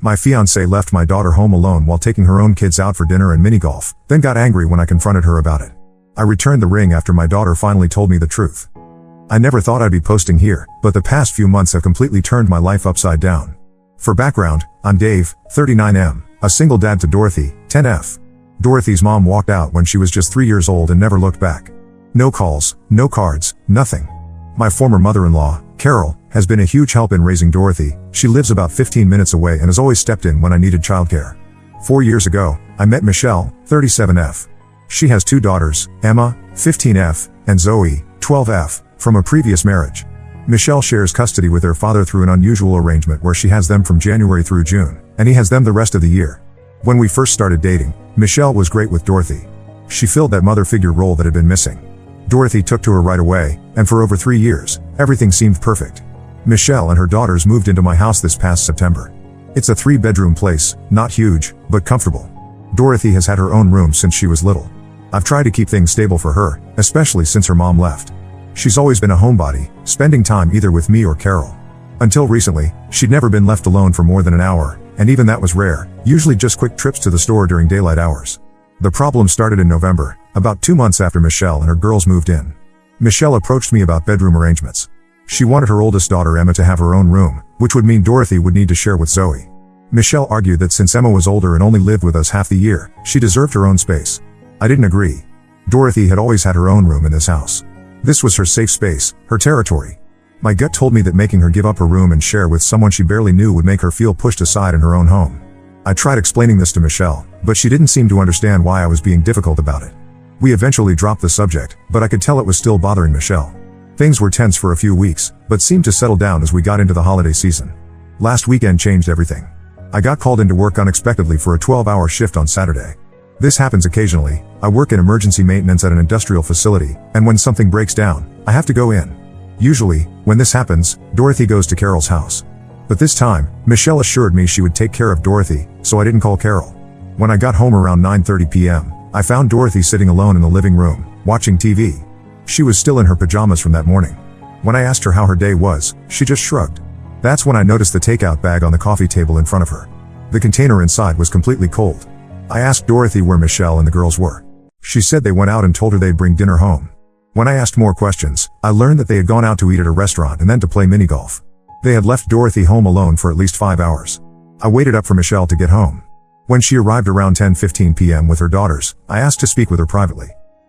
My fiancée left my daughter home alone while taking her own kids out for dinner and mini-golf, then got angry when I confronted her about it. I returned the ring after my daughter finally told me the truth. I never thought I'd be posting here, but the past few months have completely turned my life upside down. For background, I'm Dave, 39M, a single dad to Dorothy, 10F. Dorothy's mom walked out when she was just 3 years old and never looked back. No calls, no cards, nothing. My former mother-in-law, Carol, has been a huge help in raising Dorothy. She lives about 15 minutes away and has always stepped in when I needed childcare. 4 years ago, I met Michelle, 37F. She has 2 daughters, Emma, 15F, and Zoe, 12F, from a previous marriage. Michelle shares custody with her father through an unusual arrangement where she has them from January through June, and he has them the rest of the year. When we first started dating, Michelle was great with Dorothy. She filled that mother figure role that had been missing. Dorothy took to her right away, and for over 3 years, everything seemed perfect. Michelle and her daughters moved into my house this past September. It's a 3-bedroom place, not huge, but comfortable. Dorothy has had her own room since she was little. I've tried to keep things stable for her, especially since her mom left. She's always been a homebody, spending time either with me or Carol. Until recently, she'd never been left alone for more than an hour, and even that was rare, usually just quick trips to the store during daylight hours. The problem started in November, about 2 months after Michelle and her girls moved in. Michelle approached me about bedroom arrangements. She wanted her oldest daughter Emma to have her own room, which would mean Dorothy would need to share with Zoe. Michelle argued that since Emma was older and only lived with us half the year, she deserved her own space. I didn't agree. Dorothy had always had her own room in this house. This was her safe space, her territory. My gut told me that making her give up her room and share with someone she barely knew would make her feel pushed aside in her own home. I tried explaining this to Michelle, but she didn't seem to understand why I was being difficult about it. We eventually dropped the subject, but I could tell it was still bothering Michelle. Things were tense for a few weeks, but seemed to settle down as we got into the holiday season. Last weekend changed everything. I got called into work unexpectedly for a 12-hour shift on Saturday. This happens occasionally. I work in emergency maintenance at an industrial facility, and when something breaks down, I have to go in. Usually, when this happens, Dorothy goes to Carol's house. But this time, Michelle assured me she would take care of Dorothy, so I didn't call Carol. When I got home around 9:30 p.m., I found Dorothy sitting alone in the living room, watching TV. She was still in her pajamas from that morning. When I asked her how her day was, she just shrugged. That's when I noticed the takeout bag on the coffee table in front of her. The container inside was completely cold. I asked Dorothy where Michelle and the girls were. She said they went out and told her they'd bring dinner home. When I asked more questions, I learned that they had gone out to eat at a restaurant and then to play mini-golf. They had left Dorothy home alone for at least 5 hours. I waited up for Michelle to get home. When she arrived around 10:15 p.m. with her daughters, I asked to speak with her privately.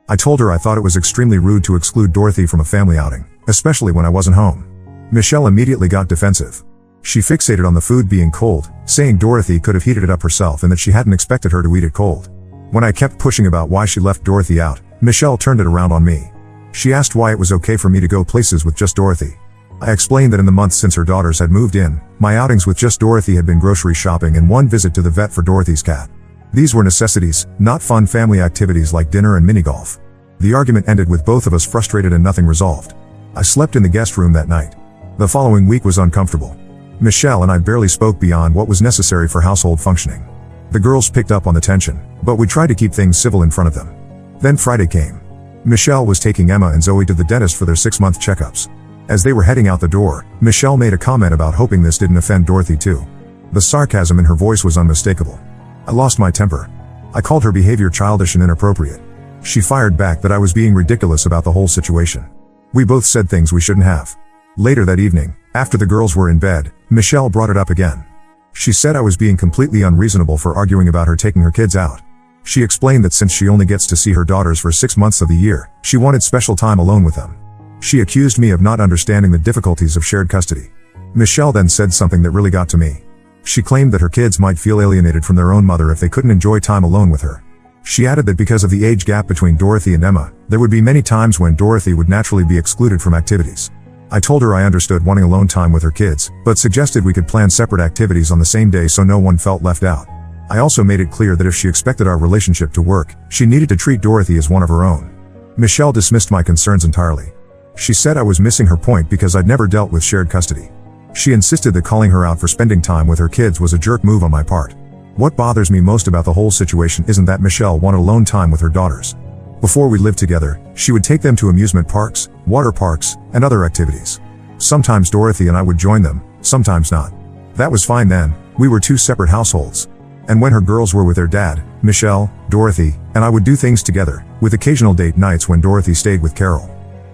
I told her I thought it was extremely rude to exclude Dorothy from a family outing, especially when I wasn't home. Michelle immediately got defensive. She fixated on the food being cold, saying Dorothy could have heated it up herself and that she hadn't expected her to eat it cold. When I kept pushing about why she left Dorothy out, Michelle turned it around on me. She asked why it was okay for me to go places with just Dorothy. I explained that in the months since her daughters had moved in, my outings with just Dorothy had been grocery shopping and one visit to the vet for Dorothy's cat. These were necessities, not fun family activities like dinner and mini-golf. The argument ended with both of us frustrated and nothing resolved. I slept in the guest room that night. The following week was uncomfortable. Michelle and I barely spoke beyond what was necessary for household functioning. The girls picked up on the tension, but we tried to keep things civil in front of them. Then Friday came. Michelle was taking Emma and Zoe to the dentist for their 6-month checkups. As they were heading out the door, Michelle made a comment about hoping this didn't offend Dorothy too. The sarcasm in her voice was unmistakable. I lost my temper. I called her behavior childish and inappropriate. She fired back that I was being ridiculous about the whole situation. We both said things we shouldn't have. Later that evening, after the girls were in bed, Michelle brought it up again. She said I was being completely unreasonable for arguing about her taking her kids out. She explained that since she only gets to see her daughters for 6 months of the year, she wanted special time alone with them. She accused me of not understanding the difficulties of shared custody. Michelle then said something that really got to me. She claimed that her kids might feel alienated from their own mother if they couldn't enjoy time alone with her. She added that because of the age gap between Dorothy and Emma, there would be many times when Dorothy would naturally be excluded from activities. I told her I understood wanting alone time with her kids, but suggested we could plan separate activities on the same day so no one felt left out. I also made it clear that if she expected our relationship to work, she needed to treat Dorothy as one of her own. Michelle dismissed my concerns entirely. She said I was missing her point because I'd never dealt with shared custody. She insisted that calling her out for spending time with her kids was a jerk move on my part. What bothers me most about the whole situation isn't that Michelle wanted alone time with her daughters. Before we lived together, she would take them to amusement parks, water parks, and other activities. Sometimes Dorothy and I would join them, sometimes not. That was fine then, We were two separate households. And when her girls were with their dad, Michelle, Dorothy, and I would do things together, with occasional date nights when Dorothy stayed with Carol.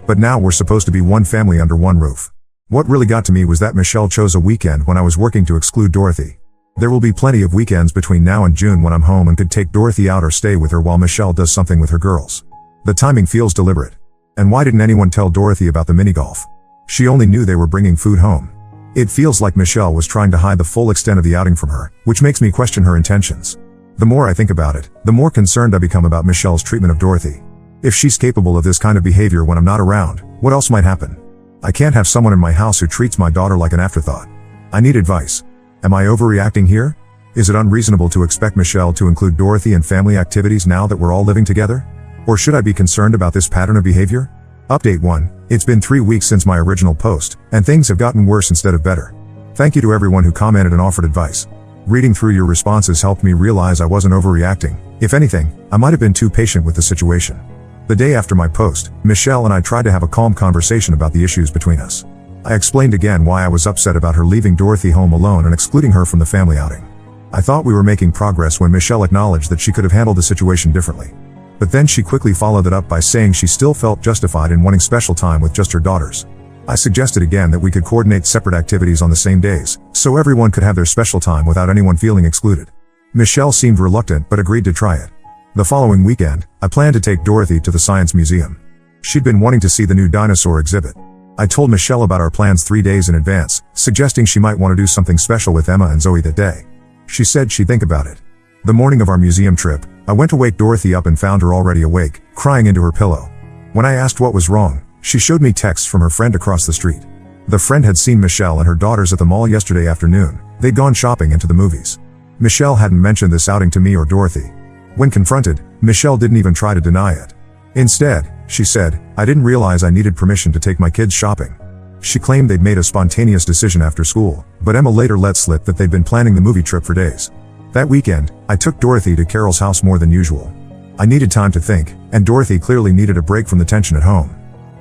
But now we're supposed to be one family under one roof. What really got to me was that Michelle chose a weekend when I was working to exclude Dorothy. There will be plenty of weekends between now and June when I'm home and could take Dorothy out or stay with her while Michelle does something with her girls. The timing feels deliberate. And why didn't anyone tell Dorothy about the mini-golf? She only knew they were bringing food home. It feels like Michelle was trying to hide the full extent of the outing from her, which makes me question her intentions. The more I think about it, the more concerned I become about Michelle's treatment of Dorothy. If she's capable of this kind of behavior when I'm not around, what else might happen? I can't have someone in my house who treats my daughter like an afterthought. I need advice. Am I overreacting here? Is it unreasonable to expect Michelle to include Dorothy in family activities now that we're all living together? Or should I be concerned about this pattern of behavior? Update 1. It's been 3 weeks since my original post, and things have gotten worse instead of better. Thank you to everyone who commented and offered advice. Reading through your responses helped me realize I wasn't overreacting. If anything, I might have been too patient with the situation. The day after my post, Michelle and I tried to have a calm conversation about the issues between us. I explained again why I was upset about her leaving Dorothy home alone and excluding her from the family outing. I thought we were making progress when Michelle acknowledged that she could have handled the situation differently. But then she quickly followed it up by saying she still felt justified in wanting special time with just her daughters. I suggested again that we could coordinate separate activities on the same days, so everyone could have their special time without anyone feeling excluded. Michelle seemed reluctant but agreed to try it. The following weekend, I planned to take Dorothy to the Science Museum. She'd been wanting to see the new dinosaur exhibit. I told Michelle about our plans 3 days in advance, suggesting she might want to do something special with Emma and Zoe that day. She said she'd think about it. The morning of our museum trip, I went to wake Dorothy up and found her already awake, crying into her pillow. When I asked what was wrong, she showed me texts from her friend across the street. The friend had seen Michelle and her daughters at the mall yesterday afternoon. They'd gone shopping and to the movies. Michelle hadn't mentioned this outing to me or Dorothy. When confronted, Michelle didn't even try to deny it. Instead, she said, "I didn't realize I needed permission to take my kids shopping." She claimed they'd made a spontaneous decision after school, but Emma later let slip that they'd been planning the movie trip for days. That weekend, I took Dorothy to Carol's house more than usual. I needed time to think, and Dorothy clearly needed a break from the tension at home.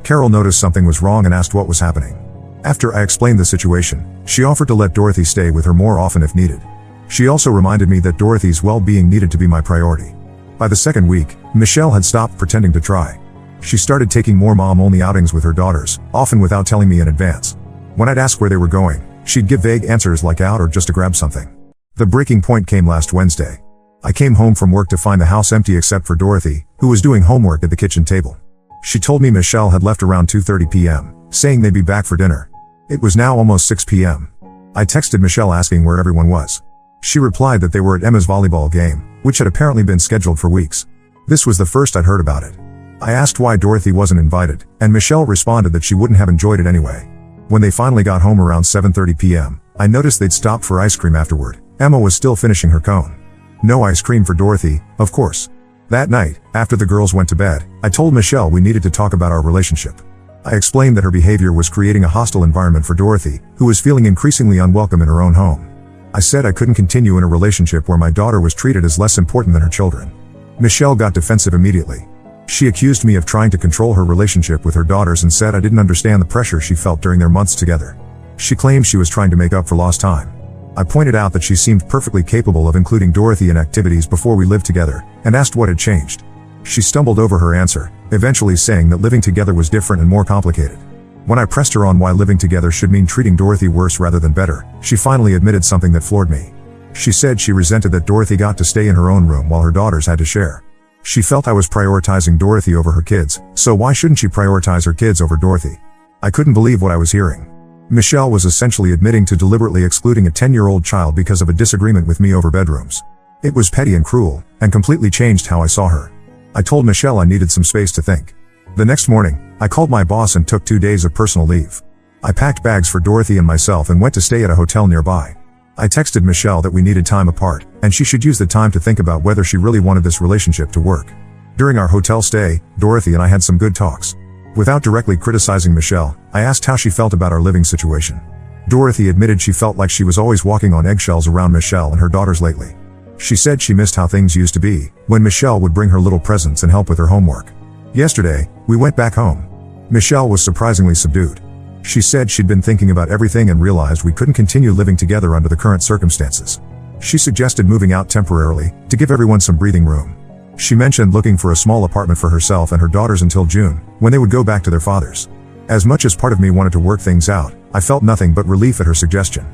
Carol noticed something was wrong and asked what was happening. After I explained the situation, she offered to let Dorothy stay with her more often if needed. She also reminded me that Dorothy's well-being needed to be my priority. By the second week, Michelle had stopped pretending to try. She started taking more mom-only outings with her daughters, often without telling me in advance. When I'd ask where they were going, she'd give vague answers like out or just to grab something. The breaking point came last Wednesday. I came home from work to find the house empty except for Dorothy, who was doing homework at the kitchen table. She told me Michelle had left around 2:30 p.m., saying they'd be back for dinner. It was now almost 6 p.m. I texted Michelle asking where everyone was. She replied that they were at Emma's volleyball game, which had apparently been scheduled for weeks. This was the first I'd heard about it. I asked why Dorothy wasn't invited, and Michelle responded that she wouldn't have enjoyed it anyway. When they finally got home around 7:30 p.m., I noticed they'd stopped for ice cream afterward. Emma was still finishing her cone. No ice cream for Dorothy, of course. That night, after the girls went to bed, I told Michelle we needed to talk about our relationship. I explained that her behavior was creating a hostile environment for Dorothy, who was feeling increasingly unwelcome in her own home. I said I couldn't continue in a relationship where my daughter was treated as less important than her children. Michelle got defensive immediately. She accused me of trying to control her relationship with her daughters and said I didn't understand the pressure she felt during their months together. She claimed she was trying to make up for lost time. I pointed out that she seemed perfectly capable of including Dorothy in activities before we lived together, and asked what had changed. She stumbled over her answer, eventually saying that living together was different and more complicated. When I pressed her on why living together should mean treating Dorothy worse rather than better, she finally admitted something that floored me. She said she resented that Dorothy got to stay in her own room while her daughters had to share. She felt I was prioritizing Dorothy over her kids, so why shouldn't she prioritize her kids over Dorothy? I couldn't believe what I was hearing. Michelle was essentially admitting to deliberately excluding a 10-year-old child because of a disagreement with me over bedrooms. It was petty and cruel, and completely changed how I saw her. I told Michelle I needed some space to think. The next morning, I called my boss and took 2 days of personal leave. I packed bags for Dorothy and myself and went to stay at a hotel nearby. I texted Michelle that we needed time apart, and she should use the time to think about whether she really wanted this relationship to work. During our hotel stay, Dorothy and I had some good talks. Without directly criticizing Michelle, I asked how she felt about our living situation. Dorothy admitted she felt like she was always walking on eggshells around Michelle and her daughters lately. She said she missed how things used to be, when Michelle would bring her little presents and help with her homework. Yesterday, we went back home. Michelle was surprisingly subdued. She said she'd been thinking about everything and realized we couldn't continue living together under the current circumstances. She suggested moving out temporarily, to give everyone some breathing room. She mentioned looking for a small apartment for herself and her daughters until June, when they would go back to their fathers. As much as part of me wanted to work things out, I felt nothing but relief at her suggestion.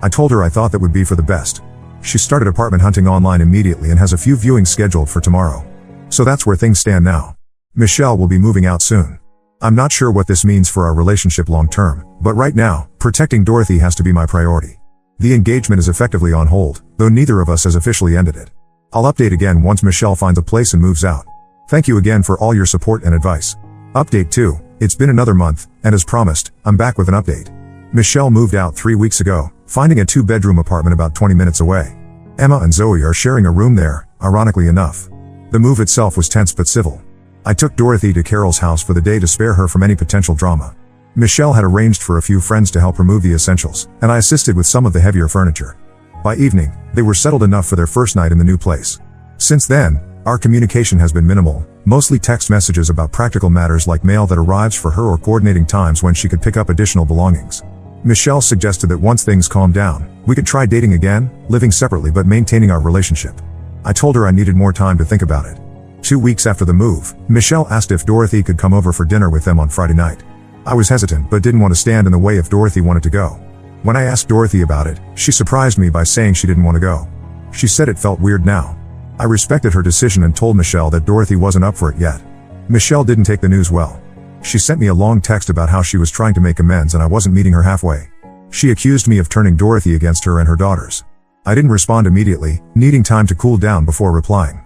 I told her I thought that would be for the best. She started apartment hunting online immediately and has a few viewings scheduled for tomorrow. So that's where things stand now. Michelle will be moving out soon. I'm not sure what this means for our relationship long term, but right now, protecting Dorothy has to be my priority. The engagement is effectively on hold, though neither of us has officially ended it. I'll update again once Michelle finds a place and moves out. Thank you again for all your support and advice. Update 2. It's been another month, and as promised, I'm back with an update. Michelle moved out 3 weeks ago, finding a 2-bedroom apartment about 20 minutes away. Emma and Zoe are sharing a room there, ironically enough. The move itself was tense but civil. I took Dorothy to Carol's house for the day to spare her from any potential drama. Michelle had arranged for a few friends to help remove the essentials, and I assisted with some of the heavier furniture. By evening, they were settled enough for their first night in the new place. Since then, our communication has been minimal, mostly text messages about practical matters like mail that arrives for her or coordinating times when she could pick up additional belongings. Michelle suggested that once things calmed down, we could try dating again, living separately but maintaining our relationship. I told her I needed more time to think about it. 2 weeks after the move, Michelle asked if Dorothy could come over for dinner with them on Friday night. I was hesitant but didn't want to stand in the way if Dorothy wanted to go. When I asked Dorothy about it, she surprised me by saying she didn't want to go. She said it felt weird now. I respected her decision and told Michelle that Dorothy wasn't up for it yet. Michelle didn't take the news well. She sent me a long text about how she was trying to make amends and I wasn't meeting her halfway. She accused me of turning Dorothy against her and her daughters. I didn't respond immediately, needing time to cool down before replying.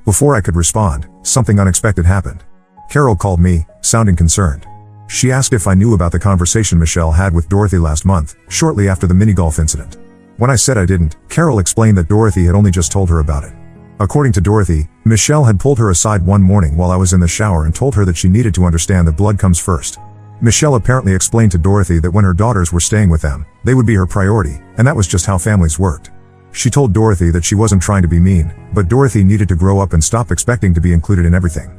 Before I could respond, something unexpected happened. Carol called me, sounding concerned. She asked if I knew about the conversation Michelle had with Dorothy last month, shortly after the mini-golf incident. When I said I didn't, Carol explained that Dorothy had only just told her about it. According to Dorothy, Michelle had pulled her aside one morning while I was in the shower and told her that she needed to understand that blood comes first. Michelle apparently explained to Dorothy that when her daughters were staying with them, they would be her priority, and that was just how families worked. She told Dorothy that she wasn't trying to be mean, but Dorothy needed to grow up and stop expecting to be included in everything.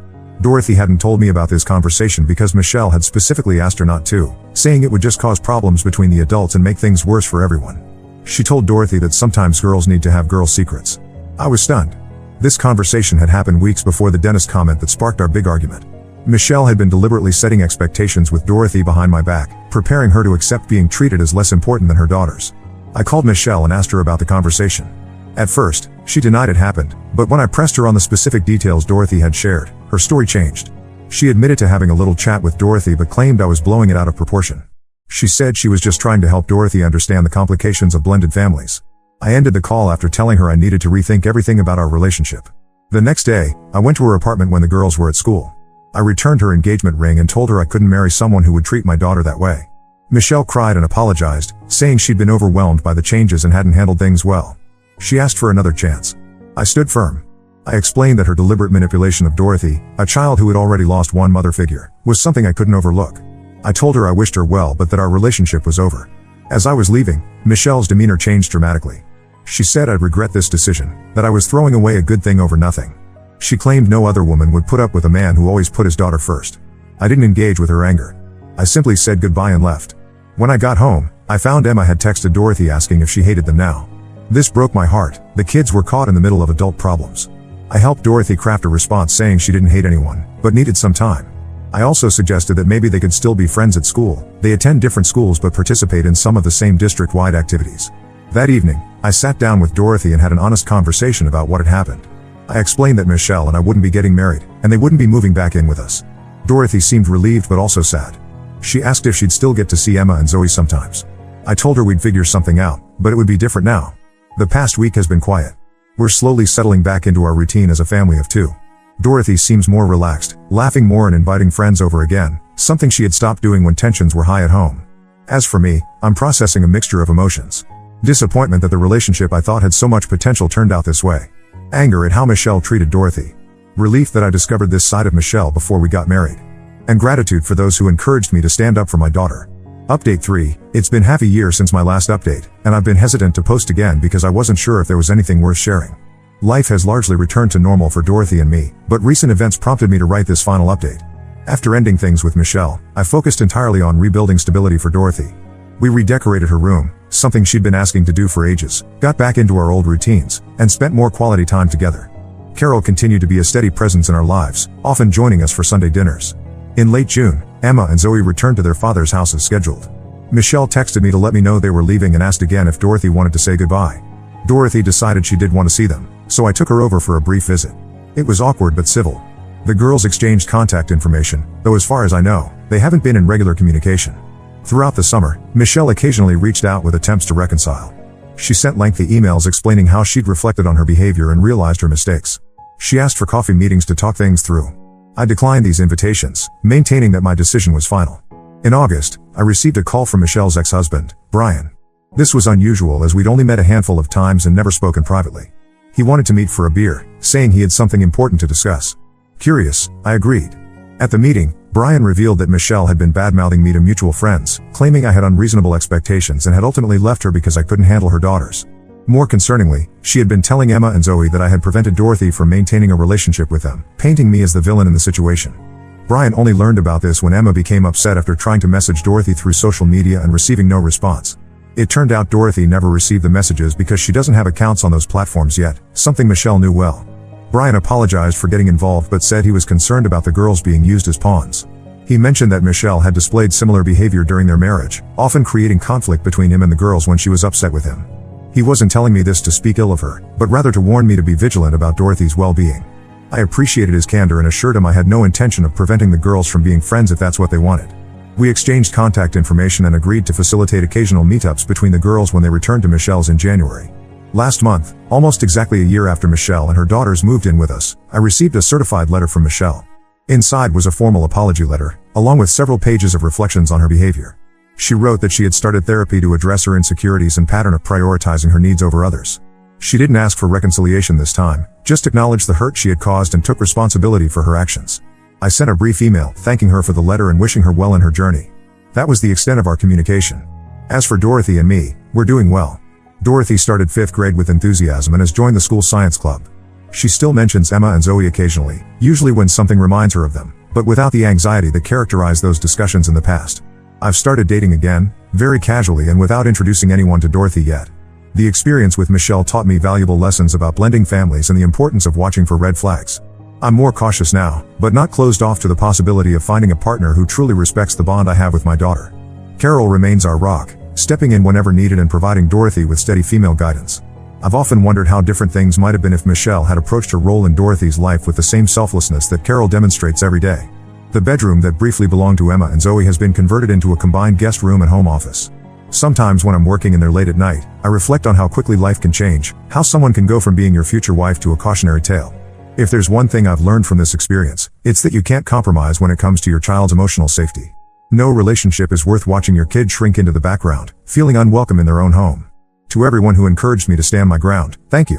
Dorothy hadn't told me about this conversation because Michelle had specifically asked her not to, saying it would just cause problems between the adults and make things worse for everyone. She told Dorothy that sometimes girls need to have girl secrets. I was stunned. This conversation had happened weeks before the dentist comment that sparked our big argument. Michelle had been deliberately setting expectations with Dorothy behind my back, preparing her to accept being treated as less important than her daughters. I called Michelle and asked her about the conversation. At first, she denied it happened, but when I pressed her on the specific details Dorothy had shared, her story changed. She admitted to having a little chat with Dorothy but claimed I was blowing it out of proportion. She said she was just trying to help Dorothy understand the complications of blended families. I ended the call after telling her I needed to rethink everything about our relationship. The next day, I went to her apartment when the girls were at school. I returned her engagement ring and told her I couldn't marry someone who would treat my daughter that way. Michelle cried and apologized, saying she'd been overwhelmed by the changes and hadn't handled things well. She asked for another chance. I stood firm. I explained that her deliberate manipulation of Dorothy, a child who had already lost one mother figure, was something I couldn't overlook. I told her I wished her well but that our relationship was over. As I was leaving, Michelle's demeanor changed dramatically. She said I'd regret this decision, that I was throwing away a good thing over nothing. She claimed no other woman would put up with a man who always put his daughter first. I didn't engage with her anger. I simply said goodbye and left. When I got home, I found Emma had texted Dorothy asking if she hated them now. This broke my heart. The kids were caught in the middle of adult problems. I helped Dorothy craft a response saying she didn't hate anyone, but needed some time. I also suggested that maybe they could still be friends at school. They attend different schools but participate in some of the same district-wide activities. That evening, I sat down with Dorothy and had an honest conversation about what had happened. I explained that Michelle and I wouldn't be getting married, and they wouldn't be moving back in with us. Dorothy seemed relieved but also sad. She asked if she'd still get to see Emma and Zoe sometimes. I told her we'd figure something out, but it would be different now. The past week has been quiet. We're slowly settling back into our routine as a family of two. Dorothy seems more relaxed, laughing more and inviting friends over again, something she had stopped doing when tensions were high at home. As for me, I'm processing a mixture of emotions. Disappointment that the relationship I thought had so much potential turned out this way. Anger at how Michelle treated Dorothy. Relief that I discovered this side of Michelle before we got married. And gratitude for those who encouraged me to stand up for my daughter. Update 3, it's been half a year since my last update, and I've been hesitant to post again because I wasn't sure if there was anything worth sharing. Life has largely returned to normal for Dorothy and me, but recent events prompted me to write this final update. After ending things with Michelle, I focused entirely on rebuilding stability for Dorothy. We redecorated her room, something she'd been asking to do for ages, got back into our old routines, and spent more quality time together. Carol continued to be a steady presence in our lives, often joining us for Sunday dinners. In late June, Emma and Zoe returned to their father's house as scheduled. Michelle texted me to let me know they were leaving and asked again if Dorothy wanted to say goodbye. Dorothy decided she did want to see them, so I took her over for a brief visit. It was awkward but civil. The girls exchanged contact information, though as far as I know, they haven't been in regular communication. Throughout the summer, Michelle occasionally reached out with attempts to reconcile. She sent lengthy emails explaining how she'd reflected on her behavior and realized her mistakes. She asked for coffee meetings to talk things through. I declined these invitations, maintaining that my decision was final. In August, I received a call from Michelle's ex-husband, Brian. This was unusual as we'd only met a handful of times and never spoken privately. He wanted to meet for a beer, saying he had something important to discuss. Curious, I agreed. At the meeting, Brian revealed that Michelle had been bad-mouthing me to mutual friends, claiming I had unreasonable expectations and had ultimately left her because I couldn't handle her daughters. More concerningly, she had been telling Emma and Zoe that I had prevented Dorothy from maintaining a relationship with them, painting me as the villain in the situation. Brian only learned about this when Emma became upset after trying to message Dorothy through social media and receiving no response. It turned out Dorothy never received the messages because she doesn't have accounts on those platforms yet, something Michelle knew well. Brian apologized for getting involved but said he was concerned about the girls being used as pawns. He mentioned that Michelle had displayed similar behavior during their marriage, often creating conflict between him and the girls when she was upset with him. He wasn't telling me this to speak ill of her, but rather to warn me to be vigilant about Dorothy's well-being. I appreciated his candor and assured him I had no intention of preventing the girls from being friends if that's what they wanted. We exchanged contact information and agreed to facilitate occasional meetups between the girls when they returned to Michelle's in January. Last month, almost exactly a year after Michelle and her daughters moved in with us, I received a certified letter from Michelle. Inside was a formal apology letter, along with several pages of reflections on her behavior. She wrote that she had started therapy to address her insecurities and pattern of prioritizing her needs over others. She didn't ask for reconciliation this time, just acknowledged the hurt she had caused and took responsibility for her actions. I sent a brief email thanking her for the letter and wishing her well in her journey. That was the extent of our communication. As for Dorothy and me, we're doing well. Dorothy started 5th grade with enthusiasm and has joined the school science club. She still mentions Emma and Zoe occasionally, usually when something reminds her of them, but without the anxiety that characterized those discussions in the past. I've started dating again, very casually and without introducing anyone to Dorothy yet. The experience with Michelle taught me valuable lessons about blending families and the importance of watching for red flags. I'm more cautious now, but not closed off to the possibility of finding a partner who truly respects the bond I have with my daughter. Carol remains our rock, stepping in whenever needed and providing Dorothy with steady female guidance. I've often wondered how different things might have been if Michelle had approached her role in Dorothy's life with the same selflessness that Carol demonstrates every day. The bedroom that briefly belonged to Emma and Zoe has been converted into a combined guest room and home office. Sometimes when I'm working in there late at night, I reflect on how quickly life can change, how someone can go from being your future wife to a cautionary tale. If there's one thing I've learned from this experience, it's that you can't compromise when it comes to your child's emotional safety. No relationship is worth watching your kid shrink into the background, feeling unwelcome in their own home. To everyone who encouraged me to stand my ground, thank you.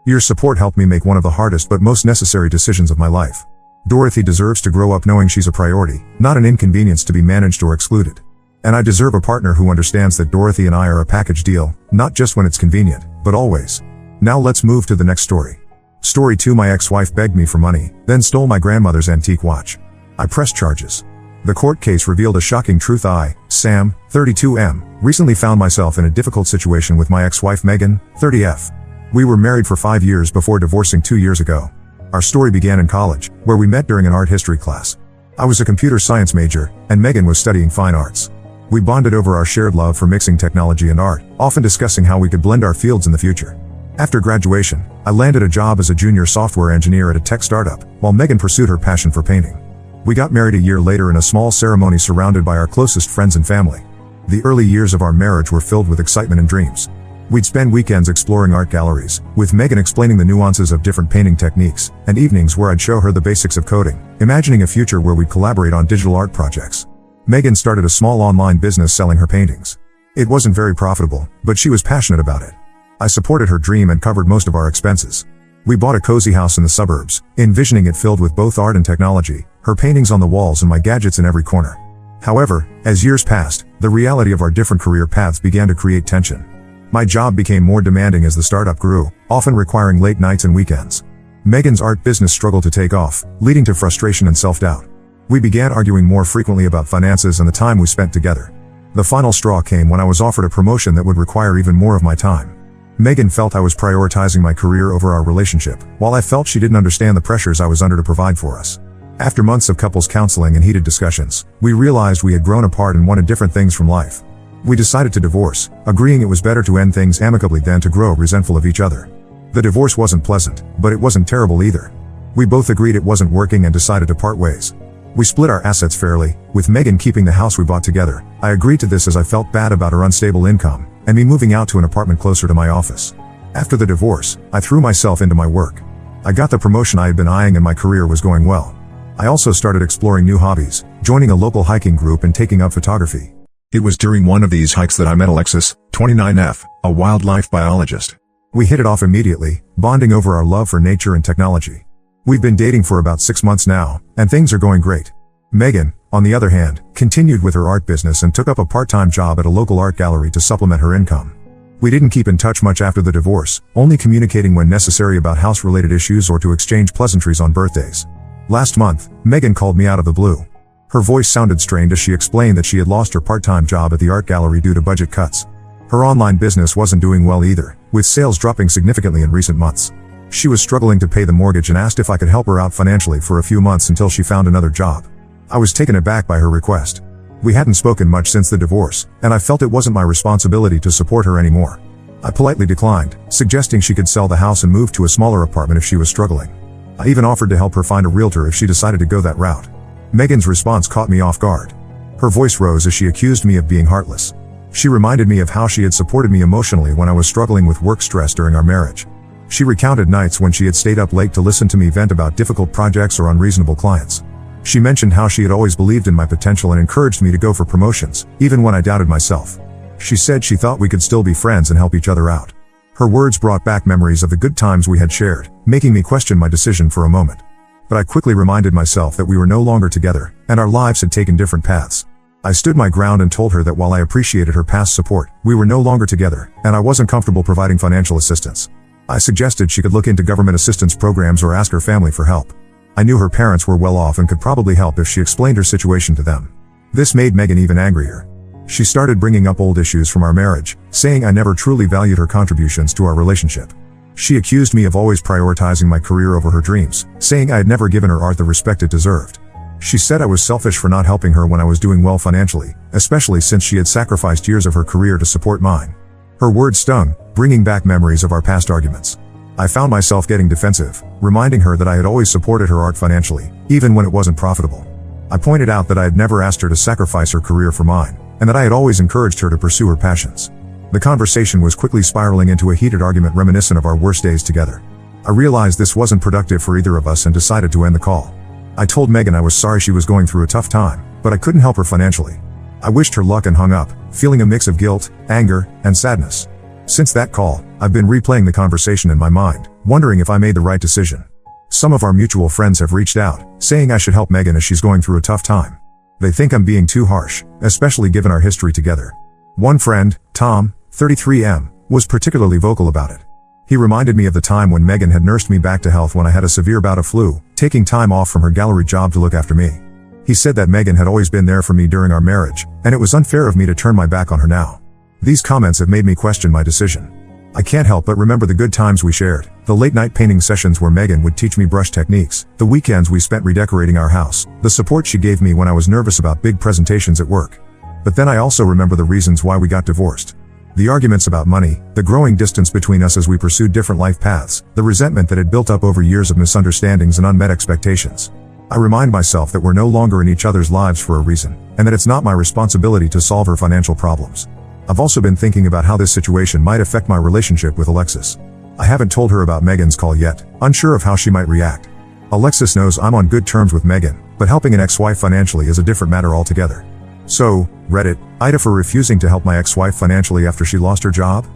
Your support helped me make one of the hardest but most necessary decisions of my life. Dorothy deserves to grow up knowing she's a priority, not an inconvenience to be managed or excluded. And I deserve a partner who understands that Dorothy and I are a package deal, not just when it's convenient, but always. Now let's move to the next story. Story 2. My ex-wife begged me for money, then stole my grandmother's antique watch. I pressed charges. The court case revealed a shocking truth. I, Sam, 32M, recently found myself in a difficult situation with my ex-wife Megan, 30F. We were married for 5 years before divorcing 2 years ago. Our story began in college, where we met during an art history class. I was a computer science major, and Megan was studying fine arts. We bonded over our shared love for mixing technology and art, often discussing how we could blend our fields in the future. After graduation, I landed a job as a junior software engineer at a tech startup, while Megan pursued her passion for painting. We got married a year later in a small ceremony surrounded by our closest friends and family. The early years of our marriage were filled with excitement and dreams. We'd spend weekends exploring art galleries, with Megan explaining the nuances of different painting techniques, and evenings where I'd show her the basics of coding, imagining a future where we'd collaborate on digital art projects. Megan started a small online business selling her paintings. It wasn't very profitable, but she was passionate about it. I supported her dream and covered most of our expenses. We bought a cozy house in the suburbs, envisioning it filled with both art and technology, her paintings on the walls and my gadgets in every corner. However, as years passed, the reality of our different career paths began to create tension. My job became more demanding as the startup grew, often requiring late nights and weekends. Megan's art business struggled to take off, leading to frustration and self-doubt. We began arguing more frequently about finances and the time we spent together. The final straw came when I was offered a promotion that would require even more of my time. Megan felt I was prioritizing my career over our relationship, while I felt she didn't understand the pressures I was under to provide for us. After months of couples counseling and heated discussions, we realized we had grown apart and wanted different things from life. We decided to divorce, agreeing it was better to end things amicably than to grow resentful of each other. The divorce wasn't pleasant, but it wasn't terrible either. We both agreed it wasn't working and decided to part ways. We split our assets fairly, with Megan keeping the house we bought together. I agreed to this as I felt bad about her unstable income, and me moving out to an apartment closer to my office. After the divorce, I threw myself into my work. I got the promotion I had been eyeing and my career was going well. I also started exploring new hobbies, joining a local hiking group and taking up photography. It was during one of these hikes that I met Alexis, 29F, a wildlife biologist. We hit it off immediately, bonding over our love for nature and technology. We've been dating for about 6 months now, and things are going great. Megan, on the other hand, continued with her art business and took up a part-time job at a local art gallery to supplement her income. We didn't keep in touch much after the divorce, only communicating when necessary about house-related issues or to exchange pleasantries on birthdays. Last month, Megan called me out of the blue. Her voice sounded strained as she explained that she had lost her part-time job at the art gallery due to budget cuts. Her online business wasn't doing well either, with sales dropping significantly in recent months. She was struggling to pay the mortgage and asked if I could help her out financially for a few months until she found another job. I was taken aback by her request. We hadn't spoken much since the divorce, and I felt it wasn't my responsibility to support her anymore. I politely declined, suggesting she could sell the house and move to a smaller apartment if she was struggling. I even offered to help her find a realtor if she decided to go that route. Megan's response caught me off guard. Her voice rose as she accused me of being heartless. She reminded me of how she had supported me emotionally when I was struggling with work stress during our marriage. She recounted nights when she had stayed up late to listen to me vent about difficult projects or unreasonable clients. She mentioned how she had always believed in my potential and encouraged me to go for promotions, even when I doubted myself. She said she thought we could still be friends and help each other out. Her words brought back memories of the good times we had shared, making me question my decision for a moment. But I quickly reminded myself that we were no longer together, and our lives had taken different paths. I stood my ground and told her that while I appreciated her past support, we were no longer together, and I wasn't comfortable providing financial assistance. I suggested she could look into government assistance programs or ask her family for help. I knew her parents were well off and could probably help if she explained her situation to them. This made Megan even angrier. She started bringing up old issues from our marriage, saying I never truly valued her contributions to our relationship. She accused me of always prioritizing my career over her dreams, saying I had never given her art the respect it deserved. She said I was selfish for not helping her when I was doing well financially, especially since she had sacrificed years of her career to support mine. Her words stung, bringing back memories of our past arguments. I found myself getting defensive, reminding her that I had always supported her art financially, even when it wasn't profitable. I pointed out that I had never asked her to sacrifice her career for mine, and that I had always encouraged her to pursue her passions. The conversation was quickly spiraling into a heated argument reminiscent of our worst days together. I realized this wasn't productive for either of us and decided to end the call. I told Megan I was sorry she was going through a tough time, but I couldn't help her financially. I wished her luck and hung up, feeling a mix of guilt, anger, and sadness. Since that call, I've been replaying the conversation in my mind, wondering if I made the right decision. Some of our mutual friends have reached out, saying I should help Megan as she's going through a tough time. They think I'm being too harsh, especially given our history together. One friend, Tom, 33M, was particularly vocal about it. He reminded me of the time when Megan had nursed me back to health when I had a severe bout of flu, taking time off from her gallery job to look after me. He said that Megan had always been there for me during our marriage, and it was unfair of me to turn my back on her now. These comments have made me question my decision. I can't help but remember the good times we shared, the late-night painting sessions where Megan would teach me brush techniques, the weekends we spent redecorating our house, the support she gave me when I was nervous about big presentations at work. But then I also remember the reasons why we got divorced. The arguments about money, the growing distance between us as we pursued different life paths, the resentment that had built up over years of misunderstandings and unmet expectations. I remind myself that we're no longer in each other's lives for a reason, and that it's not my responsibility to solve her financial problems. I've also been thinking about how this situation might affect my relationship with Alexis. I haven't told her about Megan's call yet, unsure of how she might react. Alexis knows I'm on good terms with Megan, but helping an ex-wife financially is a different matter altogether. So, Reddit, Ida for refusing to help my ex-wife financially after she lost her job?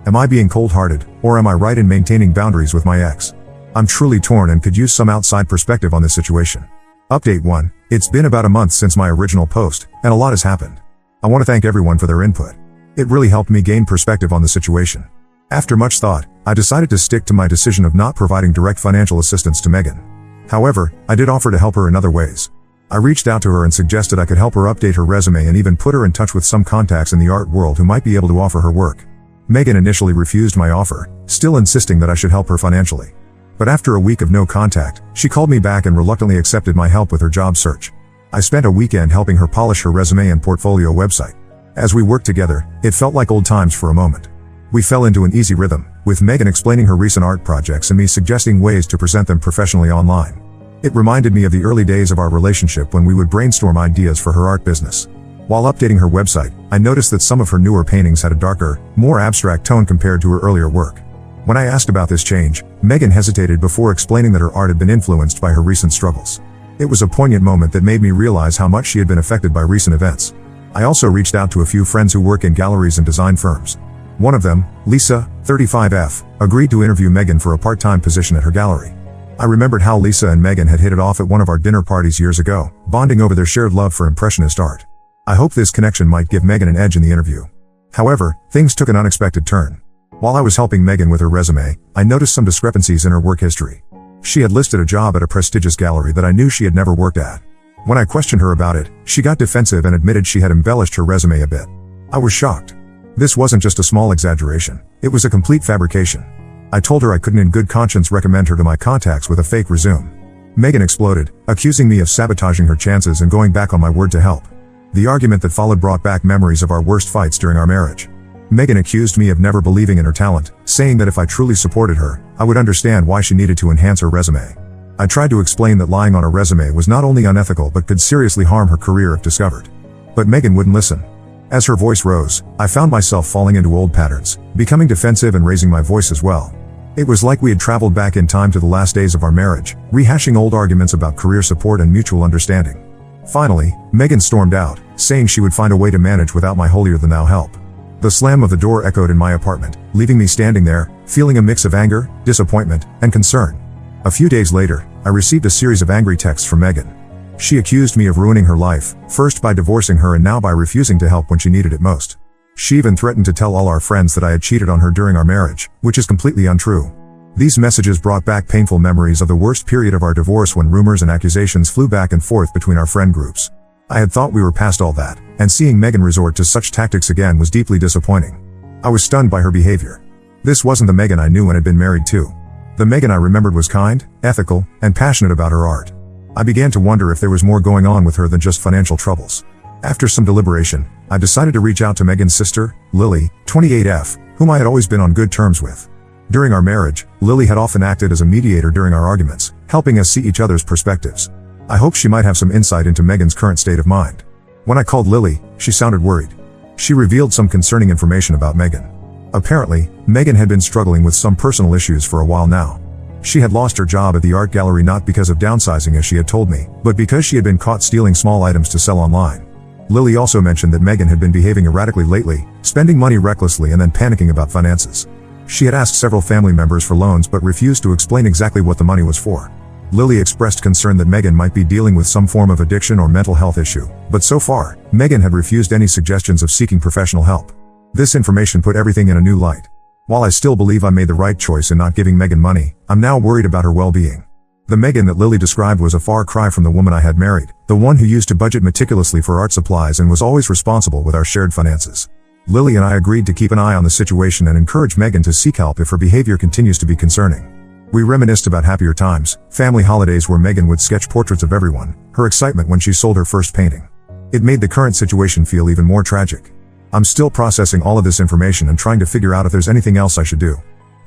Am I being cold-hearted, or am I right in maintaining boundaries with my ex? I'm truly torn and could use some outside perspective on this situation. Update 1. It's been about a month since my original post, and a lot has happened. I want to thank everyone for their input. It really helped me gain perspective on the situation. After much thought, I decided to stick to my decision of not providing direct financial assistance to Megan. However, I did offer to help her in other ways. I reached out to her and suggested I could help her update her resume and even put her in touch with some contacts in the art world who might be able to offer her work. Megan initially refused my offer, still insisting that I should help her financially. But after a week of no contact, she called me back and reluctantly accepted my help with her job search. I spent a weekend helping her polish her resume and portfolio website. As we worked together, it felt like old times for a moment. We fell into an easy rhythm, with Megan explaining her recent art projects and me suggesting ways to present them professionally online. It reminded me of the early days of our relationship when we would brainstorm ideas for her art business. While updating her website, I noticed that some of her newer paintings had a darker, more abstract tone compared to her earlier work. When I asked about this change, Megan hesitated before explaining that her art had been influenced by her recent struggles. It was a poignant moment that made me realize how much she had been affected by recent events. I also reached out to a few friends who work in galleries and design firms. One of them, Lisa, 35F, agreed to interview Megan for a part-time position at her gallery. I remembered how Lisa and Megan had hit it off at one of our dinner parties years ago, bonding over their shared love for Impressionist art. I hoped this connection might give Megan an edge in the interview. However, things took an unexpected turn. While I was helping Megan with her resume, I noticed some discrepancies in her work history. She had listed a job at a prestigious gallery that I knew she had never worked at. When I questioned her about it, she got defensive and admitted she had embellished her resume a bit. I was shocked. This wasn't just a small exaggeration, it was a complete fabrication. I told her I couldn't in good conscience recommend her to my contacts with a fake resume. Megan exploded, accusing me of sabotaging her chances and going back on my word to help. The argument that followed brought back memories of our worst fights during our marriage. Megan accused me of never believing in her talent, saying that if I truly supported her, I would understand why she needed to enhance her resume. I tried to explain that lying on a resume was not only unethical but could seriously harm her career if discovered. But Megan wouldn't listen. As her voice rose, I found myself falling into old patterns, becoming defensive and raising my voice as well. It was like we had traveled back in time to the last days of our marriage, rehashing old arguments about career support and mutual understanding. Finally, Megan stormed out, saying she would find a way to manage without my holier-than-thou help. The slam of the door echoed in my apartment, leaving me standing there, feeling a mix of anger, disappointment, and concern. A few days later, I received a series of angry texts from Megan. She accused me of ruining her life, first by divorcing her and now by refusing to help when she needed it most. She even threatened to tell all our friends that I had cheated on her during our marriage, which is completely untrue. These messages brought back painful memories of the worst period of our divorce when rumors and accusations flew back and forth between our friend groups. I had thought we were past all that, and seeing Megan resort to such tactics again was deeply disappointing. I was stunned by her behavior. This wasn't the Megan I knew and had been married to. The Megan I remembered was kind, ethical, and passionate about her art. I began to wonder if there was more going on with her than just financial troubles. After some deliberation, I decided to reach out to Megan's sister, Lily, 28F, whom I had always been on good terms with. During our marriage, Lily had often acted as a mediator during our arguments, helping us see each other's perspectives. I hoped she might have some insight into Megan's current state of mind. When I called Lily, she sounded worried. She revealed some concerning information about Megan. Apparently, Megan had been struggling with some personal issues for a while now. She had lost her job at the art gallery not because of downsizing as she had told me, but because she had been caught stealing small items to sell online. Lily also mentioned that Megan had been behaving erratically lately, spending money recklessly and then panicking about finances. She had asked several family members for loans but refused to explain exactly what the money was for. Lily expressed concern that Megan might be dealing with some form of addiction or mental health issue, but so far, Megan had refused any suggestions of seeking professional help. This information put everything in a new light. While I still believe I made the right choice in not giving Megan money, I'm now worried about her well-being. The Megan that Lily described was a far cry from the woman I had married, the one who used to budget meticulously for art supplies and was always responsible with our shared finances. Lily and I agreed to keep an eye on the situation and encourage Megan to seek help if her behavior continues to be concerning. We reminisced about happier times, family holidays where Megan would sketch portraits of everyone, her excitement when she sold her first painting. It made the current situation feel even more tragic. I'm still processing all of this information and trying to figure out if there's anything else I should do.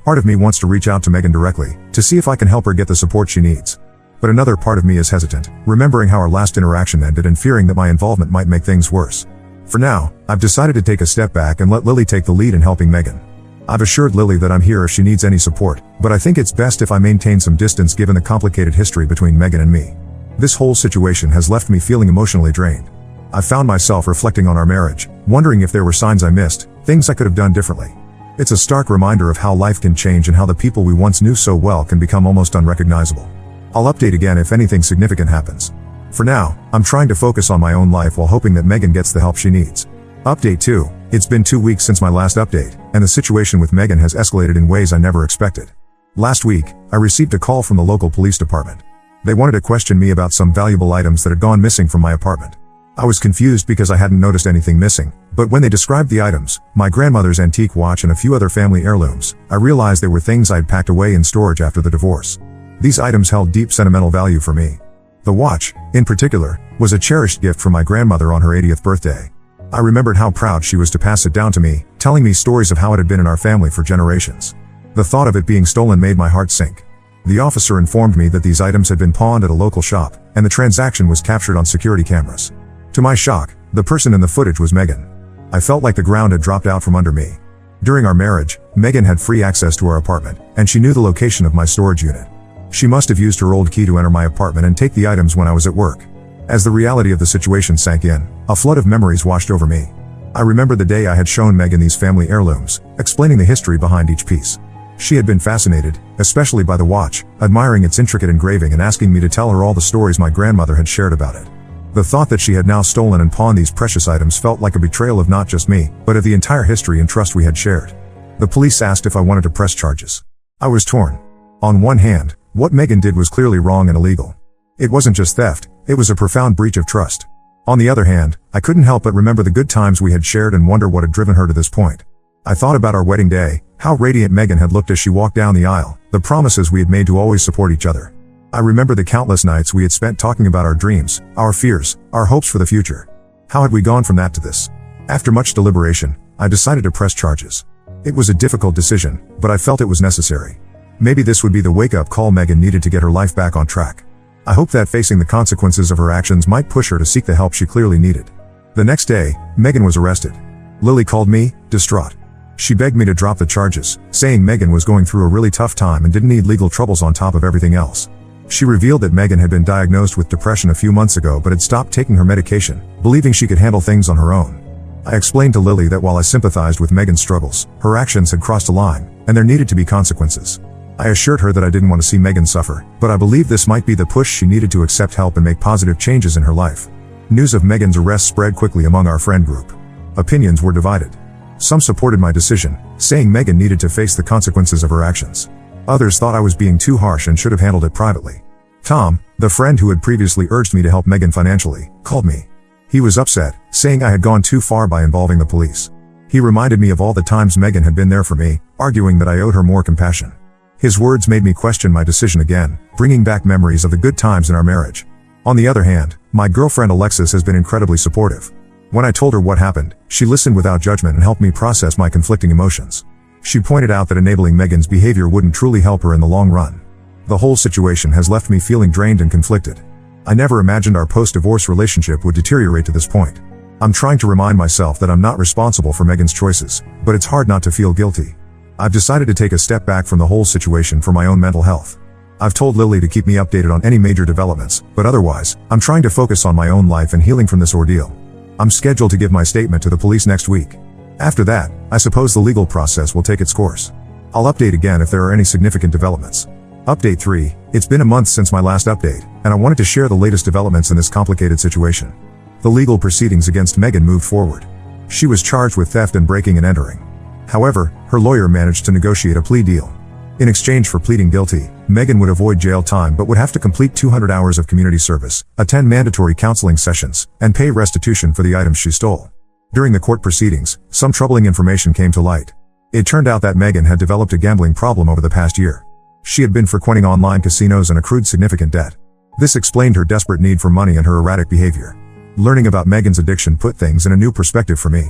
Part of me wants to reach out to Megan directly, to see if I can help her get the support she needs. But another part of me is hesitant, remembering how our last interaction ended and fearing that my involvement might make things worse. For now, I've decided to take a step back and let Lily take the lead in helping Megan. I've assured Lily that I'm here if she needs any support, but I think it's best if I maintain some distance given the complicated history between Megan and me. This whole situation has left me feeling emotionally drained. I've found myself reflecting on our marriage, wondering if there were signs I missed, things I could have done differently. It's a stark reminder of how life can change and how the people we once knew so well can become almost unrecognizable. I'll update again if anything significant happens. For now, I'm trying to focus on my own life while hoping that Megan gets the help she needs. Update 2. It's been 2 weeks since my last update, and the situation with Megan has escalated in ways I never expected. Last week, I received a call from the local police department. They wanted to question me about some valuable items that had gone missing from my apartment. I was confused because I hadn't noticed anything missing, but when they described the items, my grandmother's antique watch and a few other family heirlooms, I realized they were things I'd packed away in storage after the divorce. These items held deep sentimental value for me. The watch, in particular, was a cherished gift from my grandmother on her 80th birthday. I remembered how proud she was to pass it down to me, telling me stories of how it had been in our family for generations. The thought of it being stolen made my heart sink. The officer informed me that these items had been pawned at a local shop, and the transaction was captured on security cameras. To my shock, the person in the footage was Megan. I felt like the ground had dropped out from under me. During our marriage, Megan had free access to our apartment, and she knew the location of my storage unit. She must have used her old key to enter my apartment and take the items when I was at work. As the reality of the situation sank in, a flood of memories washed over me. I remember the day I had shown Megan these family heirlooms, explaining the history behind each piece. She had been fascinated, especially by the watch, admiring its intricate engraving and asking me to tell her all the stories my grandmother had shared about it. The thought that she had now stolen and pawned these precious items felt like a betrayal of not just me, but of the entire history and trust we had shared. The police asked if I wanted to press charges. I was torn. On one hand, what Megan did was clearly wrong and illegal. It wasn't just theft, it was a profound breach of trust. On the other hand, I couldn't help but remember the good times we had shared and wonder what had driven her to this point. I thought about our wedding day, how radiant Megan had looked as she walked down the aisle, the promises we had made to always support each other. I remember the countless nights we had spent talking about our dreams, our fears, our hopes for the future. How had we gone from that to this? After much deliberation, I decided to press charges. It was a difficult decision, but I felt it was necessary. Maybe this would be the wake-up call Megan needed to get her life back on track. I hoped that facing the consequences of her actions might push her to seek the help she clearly needed. The next day, Megan was arrested. Lily called me, distraught. She begged me to drop the charges, saying Megan was going through a really tough time and didn't need legal troubles on top of everything else. She revealed that Megan had been diagnosed with depression a few months ago but had stopped taking her medication, believing she could handle things on her own. I explained to Lily that while I sympathized with Megan's struggles, her actions had crossed a line, and there needed to be consequences. I assured her that I didn't want to see Megan suffer, but I believed this might be the push she needed to accept help and make positive changes in her life. News of Megan's arrest spread quickly among our friend group. Opinions were divided. Some supported my decision, saying Megan needed to face the consequences of her actions. Others thought I was being too harsh and should have handled it privately. Tom, the friend who had previously urged me to help Megan financially, called me. He was upset, saying I had gone too far by involving the police. He reminded me of all the times Megan had been there for me, arguing that I owed her more compassion. His words made me question my decision again, bringing back memories of the good times in our marriage. On the other hand, my girlfriend Alexis has been incredibly supportive. When I told her what happened, she listened without judgment and helped me process my conflicting emotions. She pointed out that enabling Megan's behavior wouldn't truly help her in the long run. The whole situation has left me feeling drained and conflicted. I never imagined our post-divorce relationship would deteriorate to this point. I'm trying to remind myself that I'm not responsible for Megan's choices, but it's hard not to feel guilty. I've decided to take a step back from the whole situation for my own mental health. I've told Lily to keep me updated on any major developments, but otherwise, I'm trying to focus on my own life and healing from this ordeal. I'm scheduled to give my statement to the police next week. After that, I suppose the legal process will take its course. I'll update again if there are any significant developments. Update 3, it's been a month since my last update, and I wanted to share the latest developments in this complicated situation. The legal proceedings against Megan moved forward. She was charged with theft and breaking and entering. However, her lawyer managed to negotiate a plea deal. In exchange for pleading guilty, Megan would avoid jail time but would have to complete 200 hours of community service, attend mandatory counseling sessions, and pay restitution for the items she stole. During the court proceedings, some troubling information came to light. It turned out that Megan had developed a gambling problem over the past year. She had been frequenting online casinos and accrued significant debt. This explained her desperate need for money and her erratic behavior. Learning about Megan's addiction put things in a new perspective for me.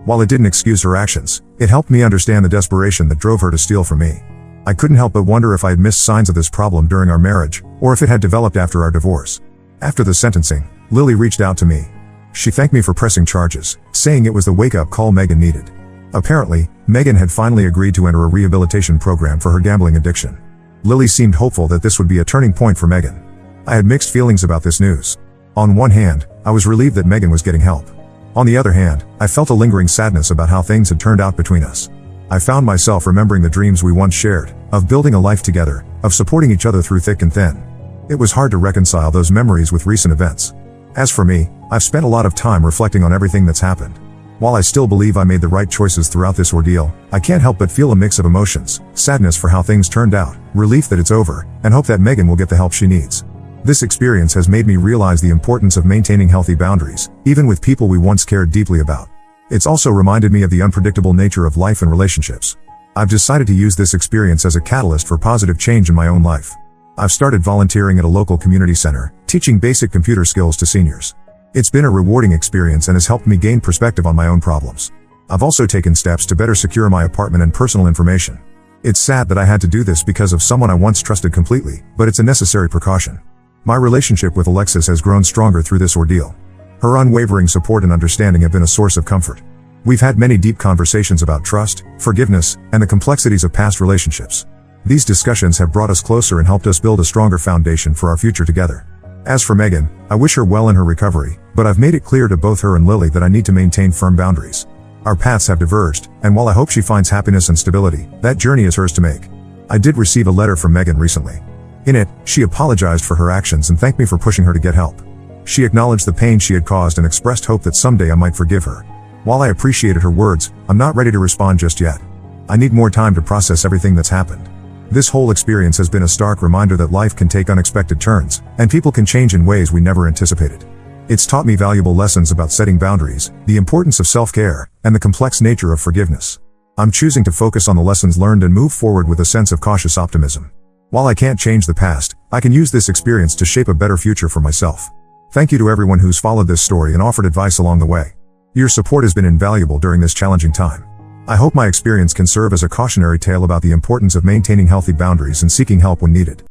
While it didn't excuse her actions, it helped me understand the desperation that drove her to steal from me. I couldn't help but wonder if I had missed signs of this problem during our marriage, or if it had developed after our divorce. After the sentencing, Lily reached out to me. She thanked me for pressing charges, saying it was the wake-up call Megan needed. Apparently, Megan had finally agreed to enter a rehabilitation program for her gambling addiction. Lily seemed hopeful that this would be a turning point for Megan. I had mixed feelings about this news. On one hand, I was relieved that Megan was getting help. On the other hand, I felt a lingering sadness about how things had turned out between us. I found myself remembering the dreams we once shared, of building a life together, of supporting each other through thick and thin. It was hard to reconcile those memories with recent events. As for me, I've spent a lot of time reflecting on everything that's happened. While I still believe I made the right choices throughout this ordeal, I can't help but feel a mix of emotions, sadness for how things turned out, relief that it's over, and hope that Megan will get the help she needs. This experience has made me realize the importance of maintaining healthy boundaries, even with people we once cared deeply about. It's also reminded me of the unpredictable nature of life and relationships. I've decided to use this experience as a catalyst for positive change in my own life. I've started volunteering at a local community center, teaching basic computer skills to seniors. It's been a rewarding experience and has helped me gain perspective on my own problems. I've also taken steps to better secure my apartment and personal information. It's sad that I had to do this because of someone I once trusted completely, but it's a necessary precaution. My relationship with Alexis has grown stronger through this ordeal. Her unwavering support and understanding have been a source of comfort. We've had many deep conversations about trust, forgiveness, and the complexities of past relationships. These discussions have brought us closer and helped us build a stronger foundation for our future together. As for Megan, I wish her well in her recovery, but I've made it clear to both her and Lily that I need to maintain firm boundaries. Our paths have diverged, and while I hope she finds happiness and stability, that journey is hers to make. I did receive a letter from Megan recently. In it, she apologized for her actions and thanked me for pushing her to get help. She acknowledged the pain she had caused and expressed hope that someday I might forgive her. While I appreciated her words, I'm not ready to respond just yet. I need more time to process everything that's happened. This whole experience has been a stark reminder that life can take unexpected turns, and people can change in ways we never anticipated. It's taught me valuable lessons about setting boundaries, the importance of self-care, and the complex nature of forgiveness. I'm choosing to focus on the lessons learned and move forward with a sense of cautious optimism. While I can't change the past, I can use this experience to shape a better future for myself. Thank you to everyone who's followed this story and offered advice along the way. Your support has been invaluable during this challenging time. I hope my experience can serve as a cautionary tale about the importance of maintaining healthy boundaries and seeking help when needed.